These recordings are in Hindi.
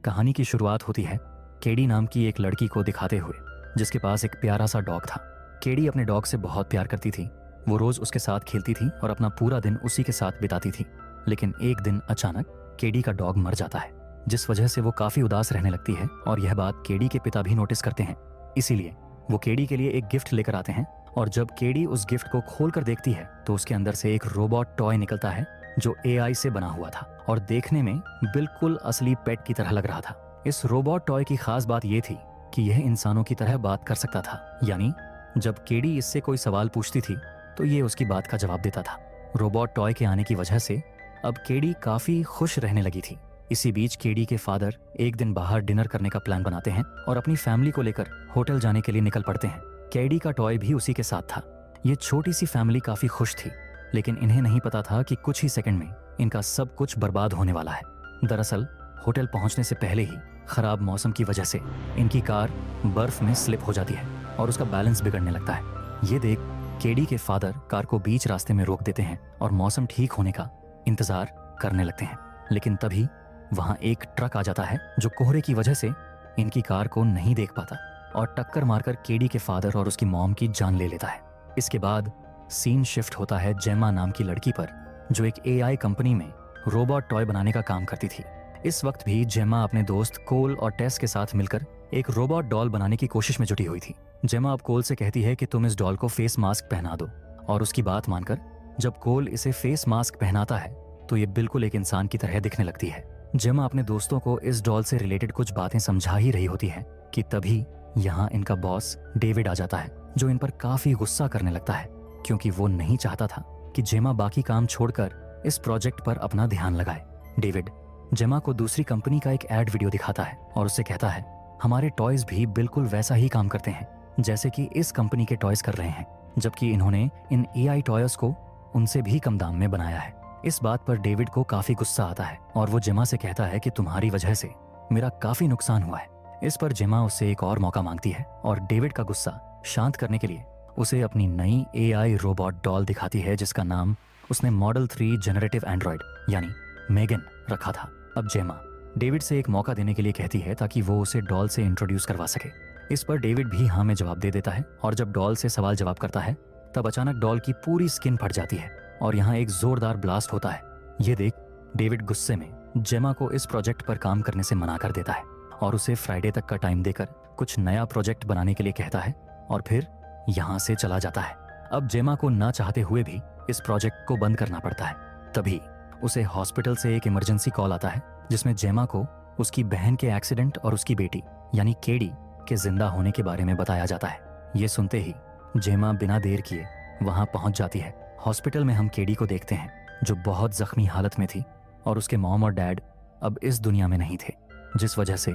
कहानी की शुरुआत होती है केडी नाम की एक लड़की को दिखाते हुए, जिसके पास एक प्यारा सा डॉग था। केडी अपने डॉग से बहुत प्यार करती थी। वो रोज उसके साथ खेलती थी और अपना पूरा दिन उसी के साथ बिताती थी। लेकिन एक दिन अचानक केडी का डॉग मर जाता है, जिस वजह से वो काफी उदास रहने लगती है और यह बात केडी के पिता भी नोटिस करते हैं। इसीलिए वो केडी के लिए एक गिफ्ट लेकर आते हैं और जब केडी उस गिफ्ट को खोल कर देखती है तो उसके अंदर से एक रोबोट टॉय निकलता है जो एआई से बना हुआ था और देखने में बिल्कुल असली पेट की तरह लग रहा था। इस रोबोट टॉय की खास बात यह थी कि यह इंसानों की तरह बात कर सकता था, यानी जब केडी इससे कोई सवाल पूछती थी तो ये उसकी बात का जवाब देता था। रोबोट टॉय के आने की वजह से अब केडी काफी खुश रहने लगी थी। इसी बीच केडी के फादर एक दिन बाहर डिनर करने का प्लान बनाते हैं और अपनी फैमिली को लेकर होटल जाने के लिए निकल पड़ते हैं। केडी का टॉय भी उसी के साथ था। ये छोटी सी फैमिली काफी खुश थी, लेकिन इन्हें नहीं पता था कि कुछ ही सेकंड में इनका सब कुछ बर्बाद होने वाला है। दरअसल होटल पहुंचने से पहले ही खराब मौसम की वजह से इनकी कार बर्फ में स्लिप हो जाती है और उसका बैलेंस बिगड़ने लगता है। ये देख केडी के फादर कार को बीच रास्ते में रोक देते हैं और मौसम ठीक होने का इंतजार करने लगते हैं। लेकिन तभी वहां एक ट्रक आ जाता है जो कोहरे की वजह से इनकी कार को नहीं देख पाता और टक्कर मारकर केडी के फादर और उसकी मॉम की जान ले लेता है। इसके बाद सीन शिफ्ट होता है जेमा नाम की लड़की पर, जो एक एआई कंपनी में रोबोट टॉय बनाने का काम करती थी। इस वक्त भी जेमा अपने दोस्त कोल और टेस के साथ मिलकर एक रोबोट डॉल बनाने की कोशिश में जुटी हुई थी। जेमा अब कोल से कहती है कि तुम इस डॉल को फेस मास्क पहना दो और उसकी बात मानकर जब कोल इसे फेस मास्क पहनाता है तो ये बिल्कुल एक इंसान की तरह दिखने लगती है। जेमा अपने दोस्तों को इस डॉल से रिलेटेड कुछ बातें समझा ही रही होती है कि तभी यहाँ इनका बॉस डेविड आ जाता है, जो इन पर काफी गुस्सा करने लगता है क्योंकि वो नहीं चाहता था कि जेमा बाकी काम छोड़कर इस प्रोजेक्ट पर अपना ध्यान लगाए। डेविड जेमा को दूसरी कंपनी का एक एड वीडियो दिखाता है और उससे कहता है, हमारे टॉयज भी बिल्कुल वैसा ही काम करते हैं जैसे कि इस कंपनी के टॉयज कर रहे हैं, जबकि इन्होंने इन एआई टॉयज को उनसे भी कम दाम में बनाया है। इस बात पर डेविड को काफी गुस्सा आता है और वो जेमा से कहता है कि तुम्हारी वजह से मेरा काफी नुकसान हुआ है। इस पर जेमा उससे एक और मौका मांगती है और डेविड का गुस्सा शांत करने के लिए उसे अपनी नई एआई रोबोट डॉल दिखाती है, जिसका नाम उसने मॉडल 3 जनरेटिव एंड्रॉइड यानी मेगन रखा था। अब जेमा डेविड से एक मौका देने के लिए कहती है ताकि वो उसे डॉल से इंट्रोड्यूस करवा सके। इस पर डेविड भी हाँ में जवाब दे देता है और जब डॉल से सवाल जवाब करता है तब अचानक डॉल की पूरी स्किन फट जाती है और यहाँ एक जोरदार ब्लास्ट होता है। ये देख डेविड गुस्से में जेमा को इस प्रोजेक्ट पर काम करने से मना कर देता है और उसे फ्राइडे तक का टाइम देकर कुछ नया प्रोजेक्ट बनाने के लिए कहता है और फिर यहाँ से चला जाता है। अब जेमा को ना चाहते हुए भी इस प्रोजेक्ट को बंद करना पड़ता है। तभी उसे हॉस्पिटल से एक इमरजेंसी कॉल आता है जिसमें जेमा को उसकी बहन के एक्सीडेंट और उसकी बेटी यानी केडी के जिंदा होने के बारे में बताया जाता है। ये सुनते ही जेमा बिना देर किए वहां पहुंच जाती है। हॉस्पिटल में हम केडी को देखते हैं जो बहुत जख्मी हालत में थी और उसके मॉम और डैड अब इस दुनिया में नहीं थे, जिस वजह से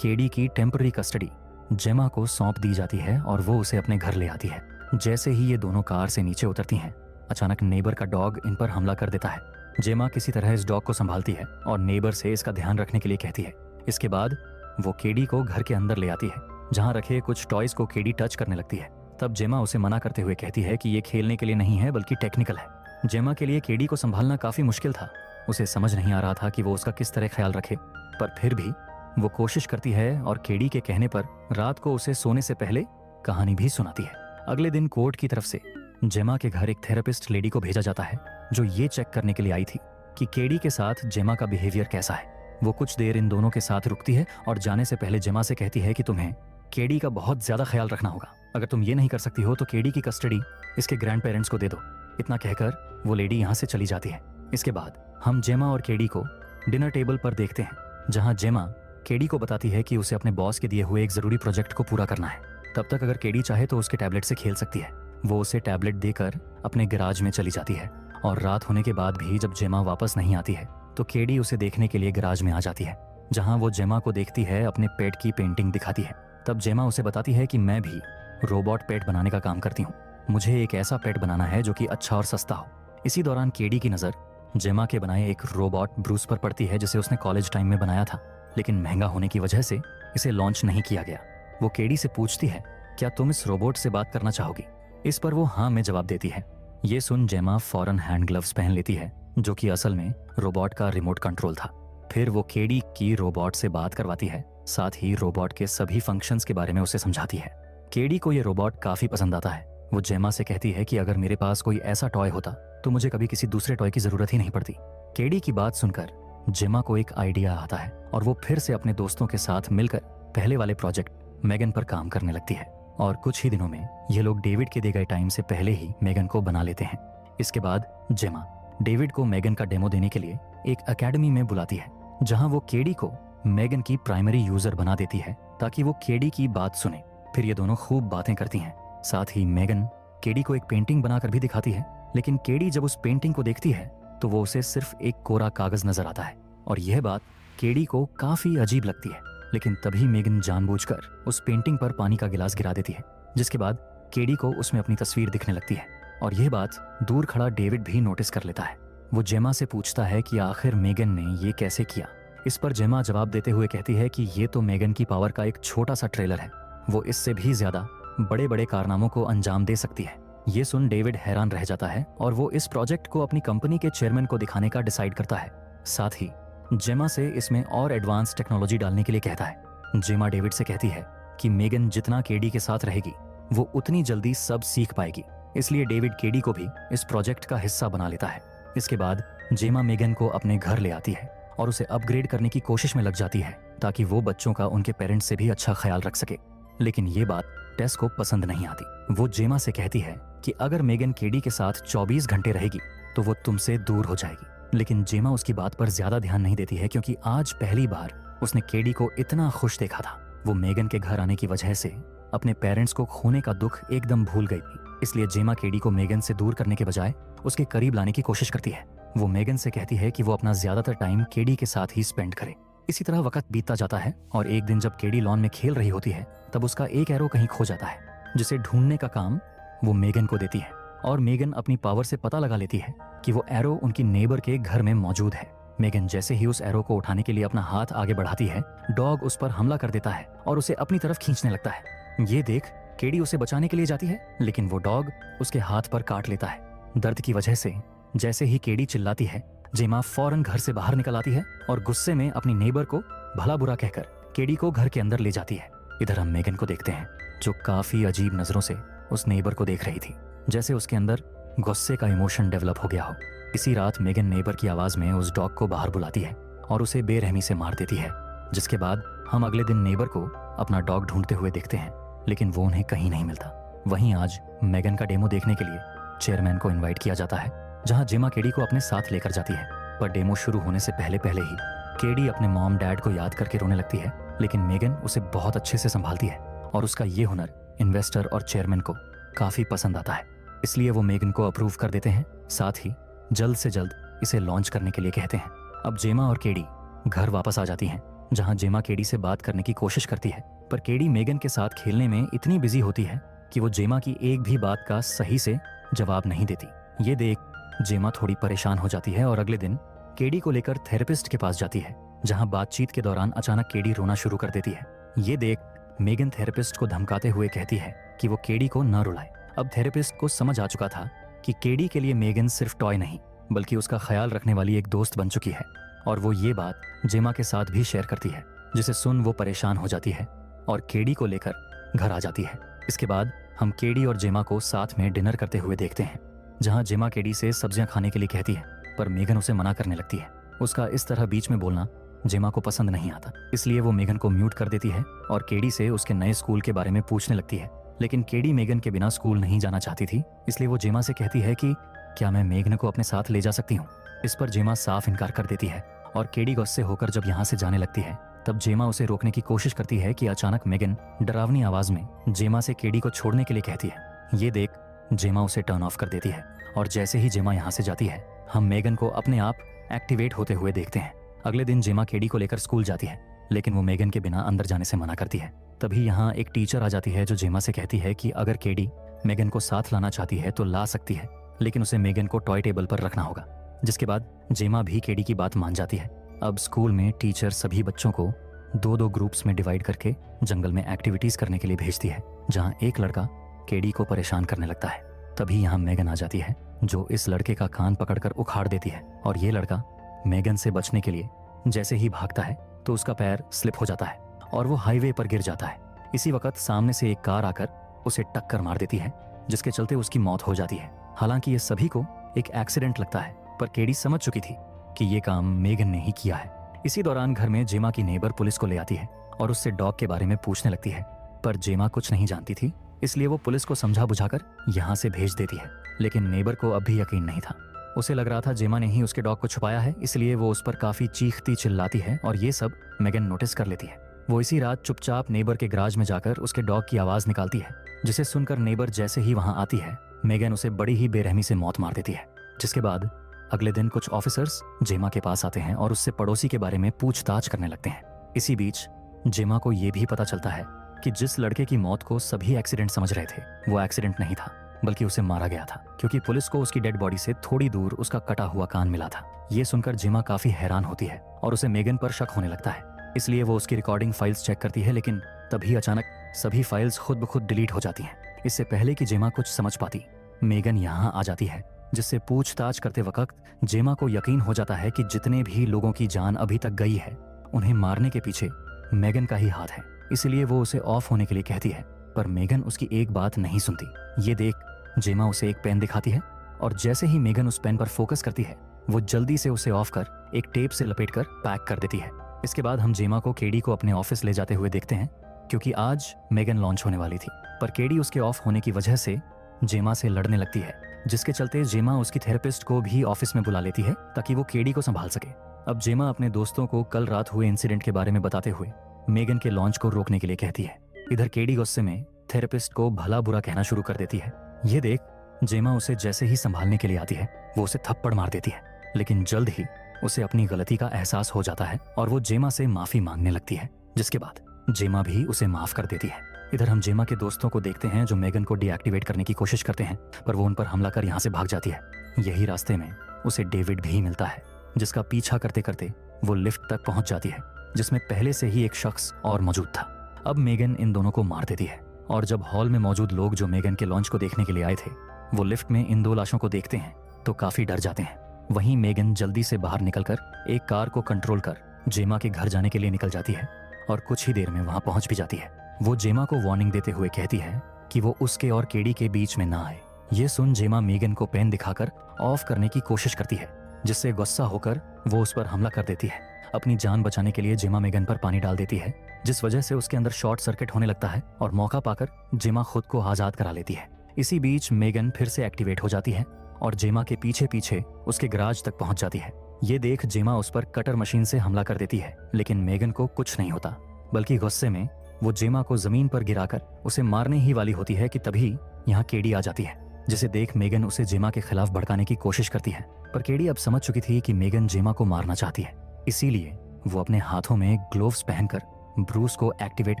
केडी की टेम्पररी कस्टडी जेमा को सौंप दी जाती है और वो उसे अपने घर ले आती है। जैसे ही ये दोनों कार से नीचे उतरती हैं, अचानक नेबर का डॉग इन पर हमला कर देता है। जेमा किसी तरह इस डॉग को संभालती है और नेबर से इसका ध्यान रखने के लिए कहती है। इसके बाद वो केडी को घर के अंदर ले आती है, जहाँ रखे कुछ टॉयज को केडी टच करने लगती है। तब जेमा उसे मना करते हुए कहती है कि ये खेलने के लिए नहीं है बल्कि टेक्निकल है। जेमा के लिए केडी को संभालना काफी मुश्किल था। उसे समझ नहीं आ रहा था कि वो उसका किस तरह ख्याल रखे, पर फिर भी वो कोशिश करती है और केडी के कहने पर रात को उसे सोने से पहले कहानी भी सुनाती है। अगले दिन कोर्ट की तरफ से जेमा के घर एक थेरेपिस्ट लेडी को भेजा जाता है जो ये चेक करने के लिए आई थी कि केडी के साथ जेमा का बिहेवियर कैसा है। वो कुछ देर इन दोनों के साथ रुकती है और जाने से पहले जेमा से कहती है कि तुम्हें केडी का बहुत ज्यादा ख्याल रखना होगा। अगर तुम ये नहीं कर सकती हो तो केडी की कस्टडी इसके ग्रैंड पेरेंट्स को दे दो। इतना कहकर वो लेडी यहाँ से चली जाती है। इसके बाद हम जेमा और केडी को डिनर टेबल पर देखते हैं, जहाँ जेमा केडी को बताती है कि उसे अपने बॉस के दिए हुए एक जरूरी प्रोजेक्ट को पूरा करना है। तब तक अगर केडी चाहे तो उसके टैबलेट से खेल सकती है। वो उसे टैबलेट देकर अपने गैराज में चली जाती है और रात होने के बाद भी जब जेमा वापस नहीं आती है तो केडी उसे देखने के लिए गैराज में आ जाती है, जहाँ वो जेमा को देखती है अपने पेट की पेंटिंग दिखाती है। तब जेमा उसे बताती है कि मैं भी रोबोट पेट बनाने का काम करती हूँ, मुझे एक ऐसा पेट बनाना है जो कि अच्छा और सस्ता हो। इसी दौरान केडी की नज़र जेमा के बनाए एक रोबोट ब्रूस पर पड़ती है जिसे उसने कॉलेज टाइम में बनाया था, लेकिन महंगा होने की वजह से इसे लॉन्च नहीं किया गया। वो केडी से पूछती है, क्या तुम इस रोबोट से बात करना चाहोगी? इस पर वो हाँ में जवाब देती है। ये सुन जेमा फौरन हैंड ग्लव्स पहन लेती है, जो कि असल में रोबोट का रिमोट कंट्रोल था। फिर वो केडी की रोबोट से बात करवाती है, साथ ही रोबोट के सभी फंक्शंस के बारे में उसे समझाती है। केडी को ये रोबोट काफी पसंद आता है। वो जेमा से कहती है कि अगर मेरे पास कोई ऐसा टॉय होता तो मुझे कभी किसी दूसरे टॉय की जरूरत ही नहीं पड़ती। केडी की बात सुनकर जेमा को एक आइडिया आता है और वो फिर से अपने दोस्तों के साथ मिलकर पहले वाले प्रोजेक्ट मेगन पर काम करने लगती है। और कुछ ही दिनों में ये लोग डेविड के दिए गए टाइम से पहले ही मेगन को बना लेते हैं। इसके बाद जेमा डेविड को मेगन का डेमो देने के लिए एक एकेडमी में बुलाती है, जहां वो केडी को मेगन की प्राइमरी यूजर बना देती है ताकि वो केडी की बात सुने। फिर ये दोनों खूब बातें करती हैं। साथ ही मेगन केडी को एक पेंटिंग बनाकर भी दिखाती है, लेकिन केडी जब उस पेंटिंग को देखती है तो वो उसे सिर्फ एक कोरा कागज नजर आता है और यह बात केडी को काफी अजीब लगती है। लेकिन तभी मेगन जानबूझकर उस पेंटिंग पर पानी का गिलास गिरा देती है, जिसके बाद केडी को उसमें अपनी तस्वीर दिखने लगती है और यह बात दूर खड़ा डेविड भी नोटिस कर लेता है। वो जेमा से पूछता है कि आखिर मेगन ने ये कैसे किया। इस पर जेमा जवाब देते हुए कहती है कि ये तो मेगन की पावर का एक छोटा सा ट्रेलर है, वो इससे भी ज्यादा बड़े बड़े कारनामों को अंजाम दे सकती है। ये सुन डेविड हैरान रह जाता है और वो इस प्रोजेक्ट को अपनी कंपनी के चेयरमैन को दिखाने का डिसाइड करता है। साथ ही जेमा से इसमें और एडवांस टेक्नोलॉजी डालने के लिए कहता है। जेमा डेविड से कहती है कि मेगन जितना केडी के साथ रहेगी वो उतनी जल्दी सब सीख पाएगी, इसलिए डेविड केडी को भी इस प्रोजेक्ट का हिस्सा बना लेता है। इसके बाद जेमा मेगन को अपने घर ले आती है और उसे अपग्रेड करने की कोशिश में लग जाती है ताकि वो बच्चों का उनके पेरेंट्स से भी अच्छा ख्याल रख सके। लेकिन ये बात टेस को पसंद नहीं आती। वो जेमा से कहती है कि अगर मेगन केडी के साथ 24 घंटे रहेगी तो वो तुमसे दूर हो जाएगी। लेकिन जेमा उसकी बात पर ज्यादा ध्यान नहीं देती है, क्योंकि आज पहली बार उसने केडी को इतना खुश देखा था। वो मेगन के घर आने की वजह से अपने पेरेंट्स को खोने का दुख एकदम भूल गई थी, इसलिए जेमा केडी को मेगन से दूर करने के बजाय उसके करीब लाने की कोशिश करती है। वो मेगन से कहती है कि वो अपना ज्यादातर टाइम केडी के साथ ही स्पेंड करे। इसी तरह वक्त बीतता जाता है और एक दिन जब केडी लॉन में खेल रही होती है तब उसका एक एरो कहीं खो जाता है, जिसे ढूंढने का काम वो मेगन को देती है और मेगन अपनी पावर से पता लगा लेती है कि वो एरो उनकी नेबर के घर में मौजूद है। मेगन जैसे ही उस एरो को उठाने के लिए अपना हाथ आगे बढ़ाती है, डॉग उस पर हमला कर देता है और उसे अपनी तरफ खींचने लगता है। ये देख केडी उसे बचाने के लिए जाती है, लेकिन वो डॉग उसके हाथ पर काट लेता है। दर्द की वजह से जैसे ही केडी चिल्लाती है, जेमा फौरन घर से बाहर निकल आती है और गुस्से में अपनी नेबर को भला बुरा कहकर केडी को घर के अंदर ले जाती है। इधर हम मेगन को देखते हैं, जो काफी अजीब नजरों से उस नेबर को देख रही थी, जैसे उसके अंदर गुस्से का इमोशन डेवलप हो गया हो। इसी रात मेगन नेबर की आवाज में उस डॉग को बाहर बुलाती है और उसे बेरहमी से मार देती है। जिसके बाद हम अगले दिन नेबर को अपना डॉग ढूंढते हुए देखते हैं, लेकिन वो उन्हें कहीं नहीं मिलता। वहीं आज मेगन का डेमो देखने के लिए चेयरमैन को इन्वाइट किया जाता है, जहां जेमा केडी को अपने साथ लेकर जाती है। पर डेमो शुरू होने से पहले पहले ही केडी अपने मॉम डैड को याद करके रोने लगती है, लेकिन मेगन उसे बहुत अच्छे से संभालती है और उसका ये हुनर इन्वेस्टर और चेयरमैन को काफी पसंद आता है, इसलिए वो मेगन को अप्रूव कर देते हैं। साथ ही जल्द से जल्द इसे लॉन्च करने के लिए कहते हैं। अब जेमा और केडी घर वापस आ जाती हैं, जहां जेमा केडी से बात करने की कोशिश करती है, पर केडी मेगन के साथ खेलने में इतनी बिजी होती है कि वो जेमा की एक भी बात का सही से जवाब नहीं देती। ये देख जेमा थोड़ी परेशान हो जाती है और अगले दिन केडी को लेकर थेरेपिस्ट के पास जाती है, जहां बातचीत के दौरान अचानक केडी रोना शुरू कर देती है। ये देख मेगन थेरेपिस्ट को धमकाते हुए कहती है कि वो केडी को न रुलाए। अब थेरेपिस्ट को समझ आ चुका था कि केडी के लिए मेगन सिर्फ टॉय नहीं बल्कि उसका ख्याल रखने वाली एक दोस्त बन चुकी है, और वो ये बात जेमा के साथ भी शेयर करती है, जिसे सुन वो परेशान हो जाती है और केडी को लेकर घर आ जाती है। इसके बाद हम केडी और जेमा को साथ में डिनर करते हुए देखते हैं, जहां जेमा केडी से सब्जियां खाने के लिए कहती है, पर मेगन उसे मना करने लगती है। उसका इस तरह बीच में बोलना जेमा को पसंद नहीं आता, इसलिए वो मेगन को म्यूट कर देती है और केडी से उसके नए स्कूल के बारे में पूछने लगती है। लेकिन केडी मेगन के बिना स्कूल नहीं जाना चाहती थी, इसलिए वो जेमा से कहती है कि क्या मैं मेगन को अपने साथ ले जा सकती हूँ। इस पर जेमा साफ इनकार कर देती है और केडी गुस्से होकर जब यहाँ से जाने लगती है, तब जेमा उसे रोकने की कोशिश करती है कि अचानक मेगन डरावनी आवाज में जेमा से केडी को छोड़ने के लिए कहती है। ये देख जेमा उसे टर्न ऑफ कर देती है और जैसे ही जेमा यहाँ से जाती है, हम मेगन को अपने आप एक्टिवेट होते हुए देखते हैं। अगले दिन जेमा केडी को लेकर स्कूल जाती है, लेकिन वो मेगन के बिना अंदर जाने से मना करती है। तभी यहाँ एक टीचर आ जाती है जो जेमा से कहती है कि अगर केडी मेगन को साथ लाना चाहती है तो ला सकती है, लेकिन उसे मेगन को टॉय टेबल पर रखना होगा। जिसके बाद जेमा भी केडी की बात मान जाती है। अब स्कूल में टीचर सभी बच्चों को दो दो ग्रुप्स में डिवाइड करके जंगल में एक्टिविटीज करने के लिए भेजती है, जहाँ एक लड़का केडी को परेशान करने लगता है। तभी यहाँ मेगन आ जाती है, जो इस लड़के का कान पकड़कर उखाड़ देती है और ये लड़का मेगन से बचने के लिए जैसे ही भागता है तो उसका पैर स्लिप हो जाता है और वो हाईवे पर गिर जाता है। इसी वक्त सामने से एक कार आकर उसे टक्कर मार देती है, जिसके चलते उसकी मौत हो जाती है। हालांकि ये सभी को एक एक्सीडेंट लगता है, पर केडी समझ चुकी थी कि ये काम मेगन ने ही किया है। इसी दौरान घर में जेमा की नेबर पुलिस को ले आती है और उससे डॉग के बारे में पूछने लगती है, पर जेमा कुछ नहीं जानती थी, इसलिए वो पुलिस को समझा बुझाकर यहाँ से भेज देती है। लेकिन नेबर को अब भी यकीन नहीं था। उसे लग रहा था जेमा ने ही उसके डॉग को छुपाया है, इसलिए वो उस पर काफी चीखती चिल्लाती है और ये सब मेगन नोटिस कर लेती है। वो इसी रात चुपचाप नेबर के गराज में जाकर उसके डॉग की आवाज निकालती है, जिसे सुनकर नेबर जैसे ही वहां आती है, मेगन उसे बड़ी ही बेरहमी से मौत मार देती है। जिसके बाद अगले दिन कुछ ऑफिसर्स जेमा के पास आते हैं और उससे पड़ोसी के बारे में पूछताछ करने लगते हैं। इसी बीच जेमा को यह भी पता चलता है कि जिस लड़के की मौत को सभी एक्सीडेंट समझ रहे थे, वो एक्सीडेंट नहीं था, बल्कि उसे मारा गया था, क्योंकि पुलिस को उसकी डेड बॉडी से थोड़ी दूर उसका कटा हुआ कान मिला था। ये सुनकर जेमा काफी हैरान होती है और उसे मेगन पर शक होने लगता है, इसलिए वो उसकी रिकॉर्डिंग फाइल्स चेक करती है, लेकिन तभी अचानक सभी फाइल्स खुद ब खुद डिलीट हो जाती हैं। इससे पहले कि जेमा कुछ समझ पाती, मेगन यहाँ आ जाती है, जिससे पूछताछ करते वक्त जेमा को यकीन हो जाता है कि जितने भी लोगों की जान अभी तक गई है, उन्हें मारने के पीछे मेगन का ही हाथ है। इसलिए वो उसे ऑफ होने के लिए कहती है, पर मेगन उसकी एक बात नहीं सुनती। ये देख जेमा उसे एक पेन दिखाती है और जैसे ही मेगन उस पेन पर फोकस करती है, वो जल्दी से उसे ऑफ कर एक टेप से लपेटकर पैक कर देती है। इसके बाद हम जेमा को केडी को अपने ऑफिस ले जाते हुए देखते हैं, क्योंकि आज मेगन लॉन्च होने वाली थी, पर केडी उसके ऑफ होने की वजह से जेमा से लड़ने लगती है, जिसके चलते जेमा उसकी थेरेपिस्ट को भी ऑफिस में बुला लेती है ताकि वो केडी को संभाल सके। अब जेमा अपने दोस्तों को कल रात हुए इंसिडेंट के बारे में बताते हुए मेगन के लॉन्च को रोकने के लिए कहती है। इधर केडी गुस्से में थेरेपिस्ट को भला बुरा कहना शुरू कर देती है। ये देख जेमा उसे जैसे ही संभालने के लिए आती है, वो उसे थप्पड़ मार देती है, लेकिन जल्द ही उसे अपनी गलती का एहसास हो जाता है और वो जेमा से माफी मांगने लगती है, जिसके बाद जेमा भी उसे माफ कर देती है। इधर हम जेमा के दोस्तों को देखते हैं जो मेगन को डीएक्टिवेट करने की कोशिश करते हैं, पर वो उन पर हमला कर यहाँ से भाग जाती है। यही रास्ते में उसे डेविड भी मिलता है, जिसका पीछा करते करते वो लिफ्ट तक पहुंच जाती है, जिसमें पहले से ही एक शख्स और मौजूद था। अब मेगन इन दोनों को मार देती है और जब हॉल में मौजूद लोग जो मेगन के लॉन्च को देखने के लिए आए थे, वो लिफ्ट में इन दो लाशों को देखते हैं तो काफी डर जाते हैं। वहीं मेगन जल्दी से बाहर निकलकर एक कार को कंट्रोल कर जेमा के घर जाने के लिए निकल जाती है और कुछ ही देर में वहां पहुंच भी जाती है। वो जेमा को वार्निंग देते हुए कहती है कि वो उसके और केडी के बीच में ना आए। ये सुन जेमा मेगन को पेन दिखाकर ऑफ करने की कोशिश करती है, जिससे गुस्सा होकर वो उस पर हमला कर देती है। अपनी जान बचाने के लिए जेमा मेगन पर पानी डाल देती है, जिस वजह से उसके अंदर शॉर्ट सर्किट होने लगता है और मौका पाकर जेमा खुद को आजाद करा लेती है। इसी बीच मेगन फिर से एक्टिवेट हो जाती है और जेमा के पीछे पीछे उसके गराज तक पहुंच जाती है। ये देख जेमा उस पर कटर मशीन से हमला कर देती है, लेकिन मेगन को कुछ नहीं होता, बल्कि गुस्से में वो जेमा को जमीन पर गिराकर उसे मारने ही वाली होती है कि तभी यहाँ केडी आ जाती है, जिसे देख मेगन उसे जेमा के खिलाफ भड़काने की कोशिश करती है। पर केडी अब समझ चुकी थी कि मेगन जेमा को मारना चाहती है, इसीलिए वो अपने हाथों में ग्लोव्स पहनकर ब्रूस को एक्टिवेट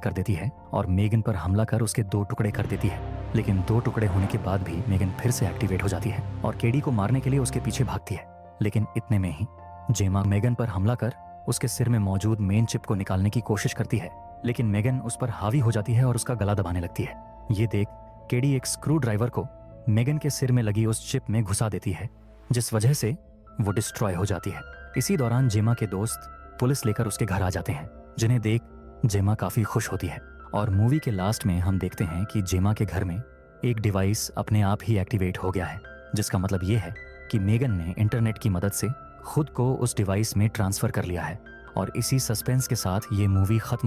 कर देती है और मेगन पर हमला कर उसके 2 टुकड़े कर देती है। लेकिन 2 टुकड़े होने के बाद भी मेगन फिर से एक्टिवेट हो जाती है और केडी को मारने के लिए उसके पीछे भागती है। लेकिन इतने में ही जेमा मेगन पर हमला कर उसके सिर में मौजूद मेन चिप को निकालने की कोशिश करती है, लेकिन मेगन उस पर हावी हो जाती है और उसका गला दबाने लगती है। ये देख केडी एक स्क्रू ड्राइवर को मेगन के सिर में लगी उस चिप में घुसा देती है, जिस वजह से वो डिस्ट्रॉय हो जाती है। इसी दौरान जेमा के दोस्त पुलिस लेकर उसके घर आ जाते हैं, जिन्हें देख जेमा काफी खुश होती है। और मूवी के लास्ट में हम देखते हैं कि जेमा के घर में एक डिवाइस अपने आप ही एक्टिवेट हो गया है, जिसका मतलब ये है कि मेगन ने इंटरनेट की मदद से खुद को उस डिवाइस में ट्रांसफर कर लिया है। और इसी सस्पेंस के साथ ये मूवी खत्म होती है।